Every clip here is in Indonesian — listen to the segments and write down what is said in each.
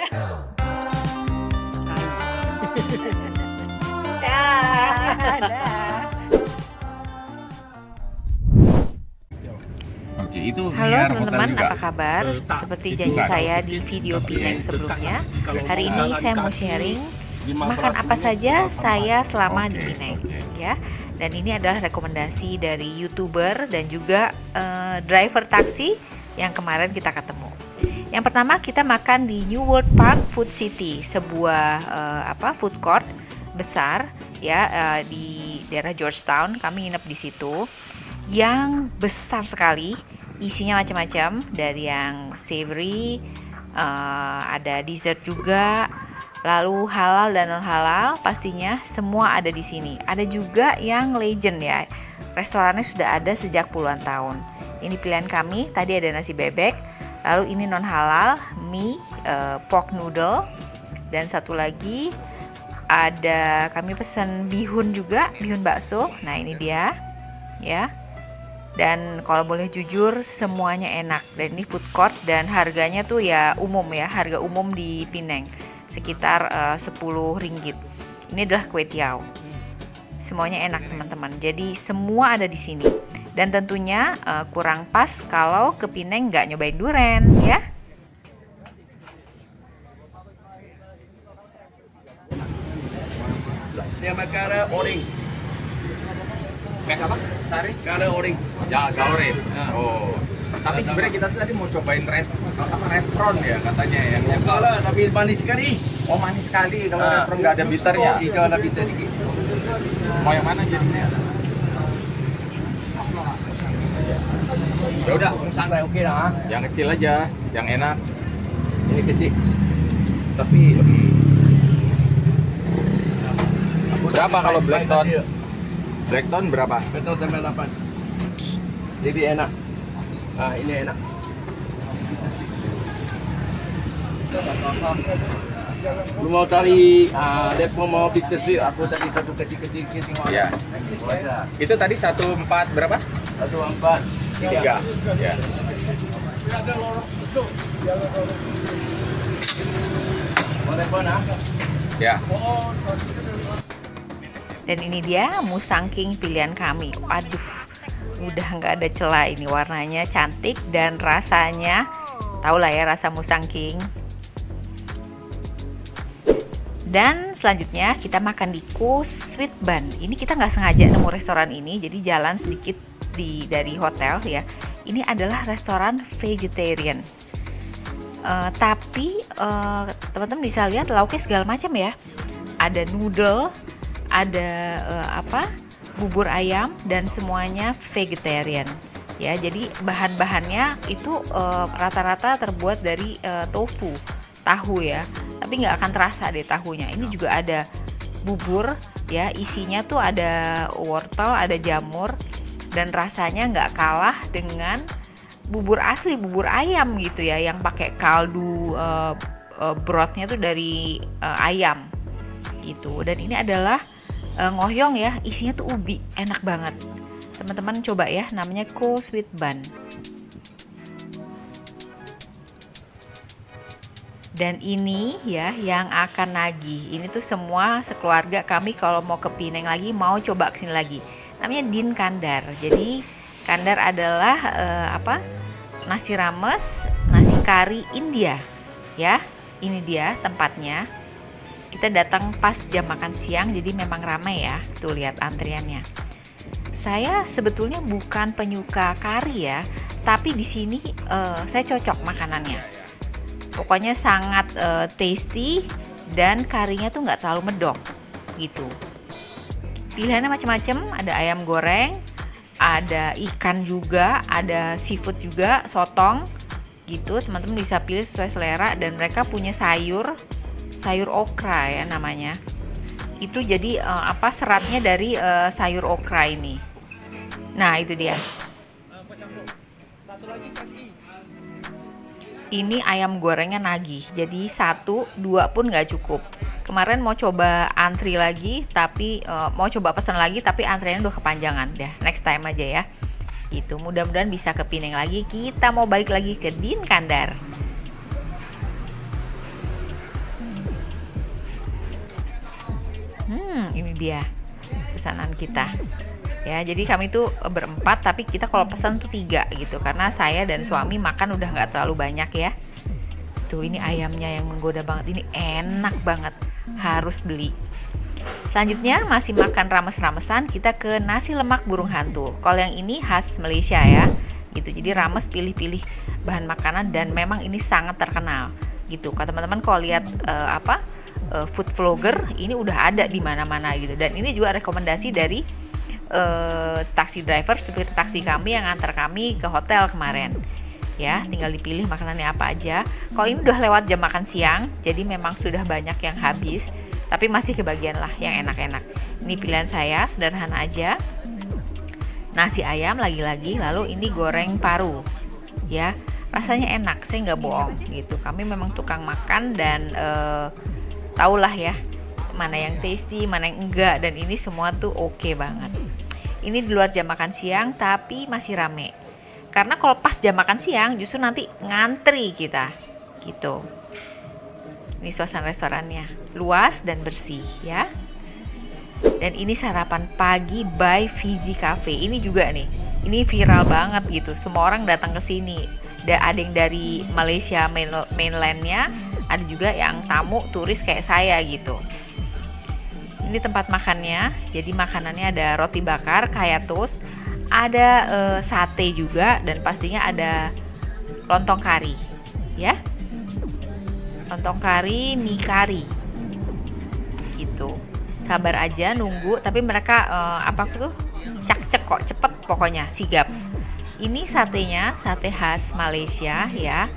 Oke, itu halo teman-teman, apa kabar? Seperti janji saya di video Pineng sebelumnya, hari ini saya mau sharing makan apa saja saya selama di Pineng, ya. Dan ini adalah rekomendasi dari YouTuber dan juga driver taksi yang kemarin kita ketemu. Yang pertama kita makan di New World Park Food City, sebuah food court besar ya di daerah Georgetown. Kami nginep di situ, yang besar sekali, isinya macam-macam, dari yang savory, ada dessert juga, lalu halal dan non halal pastinya semua ada di sini. Ada juga yang legend ya, restorannya sudah ada sejak puluhan tahun. Ini pilihan kami, tadi ada nasi bebek, lalu ini non halal, mie, pork noodle, dan satu lagi ada kami pesan bihun juga, bihun bakso. Nah ini dia ya. Dan kalau boleh jujur semuanya enak, dan ini food court dan harganya tuh ya umum ya, harga umum di Pineng sekitar 10 ringgit. Ini adalah kue tiao. Semuanya enak teman-teman. Jadi semua ada di sini. Dan tentunya kurang pas kalau ke Pineng nggak nyobain duren ya. Dia makan oring. Kayak apa? Sari? Gak oring. Ya, gaorin. Oh. Tapi sebenarnya kita tadi mau cobain red prawn ya katanya yang Kalah tapi manis sekali. oh manis sekali kalau red prawn nggak ada bitternya. Kalau ada bitter dikit. Mau yang mana jadinya? Ya udah, Musang oke lah. yang kecil aja, yang enak. Ini kecil. Tapi lebih. Berapa kalau Blackton? Blackton berapa? Betul sampai 8. Lebih enak. Ah ini enak. Lu mau cari Depo mau bitter sih, aku tadi satu kecil-kecil Ya. Itu tadi 1,4 berapa? 1,4 3. Ya. Boleh mana? Ya. Dan ini dia Musang King pilihan kami. Aduh, udah nggak ada celah, ini warnanya cantik dan rasanya tau lah ya rasa Musang King. Dan selanjutnya kita makan di Ko Sweet Bun. Ini kita nggak sengaja nemu restoran ini, jadi jalan sedikit dari hotel ya. Ini adalah restoran vegetarian. Tapi teman-teman bisa lihat lauknya segala macam ya. Ada noodle, ada bubur ayam, dan semuanya vegetarian ya. Jadi bahan-bahannya itu rata-rata terbuat dari tofu, tahu ya, tapi nggak akan terasa deh tahunya. Ini juga ada bubur ya, isinya tuh ada wortel, ada jamur, dan rasanya nggak kalah dengan bubur asli, bubur ayam gitu ya, yang pakai kaldu, brothnya tuh dari ayam gitu. Dan ini adalah ngoyong ya, isinya tuh ubi, enak banget. Teman-teman coba ya, namanya Ko Sweet Bun. Dan ini ya yang akan nagih. Ini tuh semua sekeluarga kami kalau mau ke Pineng lagi, mau coba kesini lagi. Namanya Din Kandar. Jadi kandar adalah nasi rames, nasi kari India ya. Ini dia tempatnya. Kita datang pas jam makan siang, jadi memang ramai ya. Tuh lihat antriannya. Saya sebetulnya bukan penyuka kari ya, tapi di sini saya cocok makanannya. Pokoknya sangat tasty, dan karinya tuh nggak terlalu medok gitu. Pilihannya macam-macam, ada ayam goreng, ada ikan juga, ada seafood juga, sotong gitu. Teman-teman bisa pilih sesuai selera, dan mereka punya sayur okra ya namanya. Itu jadi seratnya dari sayur okra ini. Nah itu dia. Ini ayam gorengnya nagih, jadi 1, 2 pun nggak cukup. Kemarin mau coba antri lagi, tapi mau coba pesan lagi, tapi antriannya udah kepanjangan. Dah next time aja ya. Gitu, mudah-mudahan bisa ke Pineng lagi. Kita mau balik lagi ke Din Kandar. Ini dia pesanan kita. Ya, jadi kami tuh berempat, tapi kita kalau pesan tuh 3 gitu, karena saya dan suami makan udah nggak terlalu banyak ya. Tuh, ini ayamnya yang menggoda banget, ini enak banget, harus beli. Selanjutnya masih makan rames-ramesan, kita ke nasi lemak burung hantu. Kalau yang ini khas Malaysia ya, gitu. Jadi rames pilih-pilih bahan makanan dan memang ini sangat terkenal, gitu. Kalau teman-teman kalau lihat food vlogger ini udah ada di mana-mana gitu. Dan ini juga rekomendasi dari taksi driver, supir taksi kami yang antar kami ke hotel kemarin. Ya, tinggal dipilih makanannya apa aja. Kalau ini udah lewat jam makan siang, jadi memang sudah banyak yang habis, tapi masih kebagian lah yang enak-enak. Ini pilihan saya, sederhana aja. Nasi ayam lagi-lagi, lalu ini goreng paru. Ya, rasanya enak, saya nggak bohong gitu. Kami memang tukang makan dan tahulah ya mana yang tasty, mana yang enggak, dan ini semua tuh oke banget. Ini di luar jam makan siang tapi masih rame. Karena kalau pas jam makan siang justru nanti ngantri kita. Gitu. Ini suasana restorannya, luas dan bersih ya. Dan ini sarapan pagi by Fizi Cafe. Ini juga nih, ini viral banget gitu. Semua orang datang ke sini. Ada yang dari Malaysia mainlandnya, ada juga yang tamu turis kayak saya gitu. Ini tempat makannya. Jadi makanannya ada roti bakar, kaya toast, ada sate juga, dan pastinya ada lontong kari, ya. Lontong kari, mie kari, gitu. Sabar aja nunggu, tapi mereka cak-cek kok, cepet pokoknya, sigap. Ini satenya, sate khas Malaysia ya.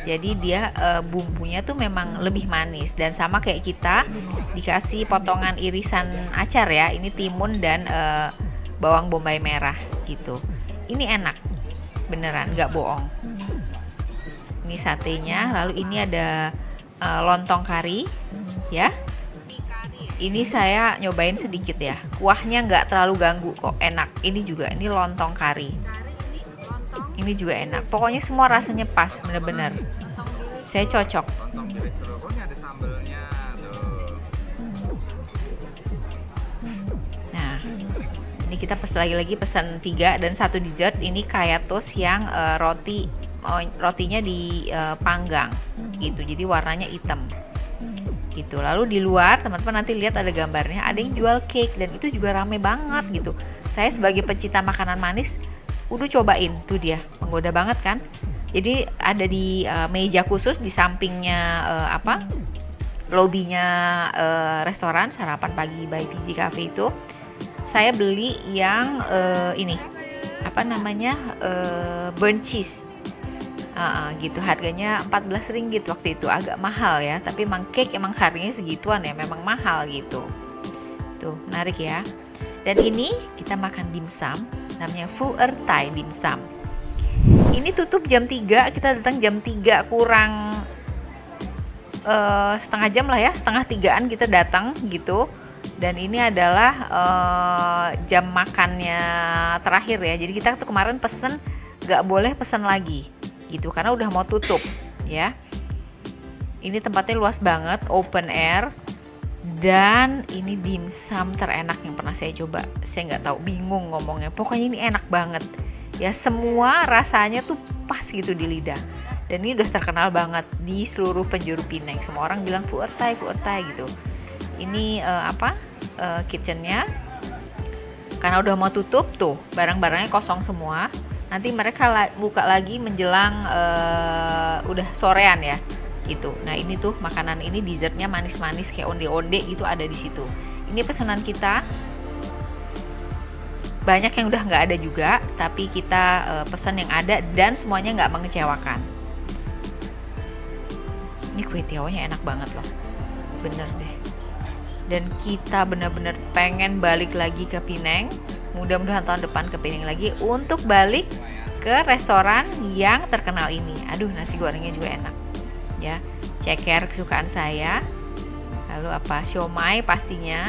Jadi dia bumbunya tuh memang lebih manis, dan sama kayak kita dikasih potongan irisan acar ya. Ini timun dan bawang bombay merah gitu. Ini enak, beneran nggak bohong. Ini satenya, lalu ini ada lontong kari ya. Ini saya nyobain sedikit ya, kuahnya nggak terlalu ganggu kok, enak. Ini juga, ini lontong kari. Ini juga enak. Pokoknya semua rasanya pas, bener-bener. Saya cocok. Lontong kiri Serogo ini ada sambelnya tuh. Nah, ini kita lagi pesan 3 dan 1 dessert. Ini kaya toast yang rotinya dipanggang gitu. Jadi warnanya hitam. Gitu. Lalu di luar teman-teman nanti lihat ada gambarnya, ada yang jual cake dan itu juga rame banget gitu. Saya sebagai pecinta makanan manis udah cobain, tuh dia menggoda banget kan. Jadi ada di meja khusus di sampingnya lobinya restoran sarapan pagi by Fizi Cafe itu. Saya beli yang ini burnt cheese. Gitu, harganya 14 ringgit waktu itu, agak mahal ya, tapi emang cake emang harganya segituan ya, memang mahal gitu. Tuh, menarik ya. Dan ini kita makan dimsum, namanya Phu Er Thai dimsum. Ini tutup jam 3, kita datang jam 3 kurang setengah jam lah ya, setengah 3-an kita datang gitu. Dan ini adalah jam makannya terakhir ya. Jadi kita tuh kemarin pesen gak boleh pesen lagi gitu, karena udah mau tutup ya. Ini tempatnya luas banget, open air. Dan ini dimsum terenak yang pernah saya coba. Saya nggak tahu, bingung ngomongnya. Pokoknya ini enak banget. Ya, semua rasanya tuh pas gitu di lidah. Dan ini udah terkenal banget di seluruh penjuru Penang. Semua orang bilang Phu Er Thai gitu. Ini kitchennya. Karena udah mau tutup tuh, barang-barangnya kosong semua. Nanti mereka buka lagi menjelang udah sorean ya. Gitu. Nah, ini tuh makanan ini dessertnya manis-manis kayak onde-onde gitu ada di situ. Ini pesanan kita. Banyak yang udah nggak ada juga, tapi kita pesan yang ada dan semuanya nggak mengecewakan. Ini kue tiaonya enak banget loh, bener deh. Dan kita bener-bener pengen balik lagi ke Penang. Mudah-mudahan tahun depan ke Penang lagi untuk balik ke restoran yang terkenal ini. Aduh, nasi gorengnya juga enak. Ya, ceker kesukaan saya. Lalu siomay pastinya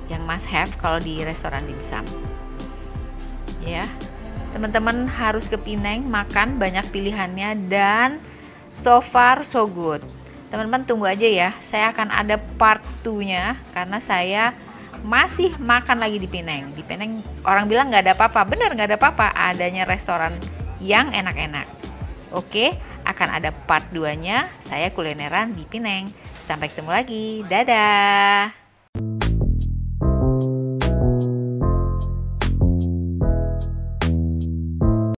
yang must have kalau di restoran dimsum. Ya, teman-teman harus ke Penang, makan banyak pilihannya dan so far so good. Teman-teman tunggu aja ya, saya akan ada part 2-nya karena saya masih makan lagi di Pineng. Di Pineng orang bilang nggak ada apa-apa, bener nggak ada apa-apa, adanya restoran yang enak-enak. Oke, akan ada part 2-nya, saya kulineran di Pineng. Sampai ketemu lagi, dadah.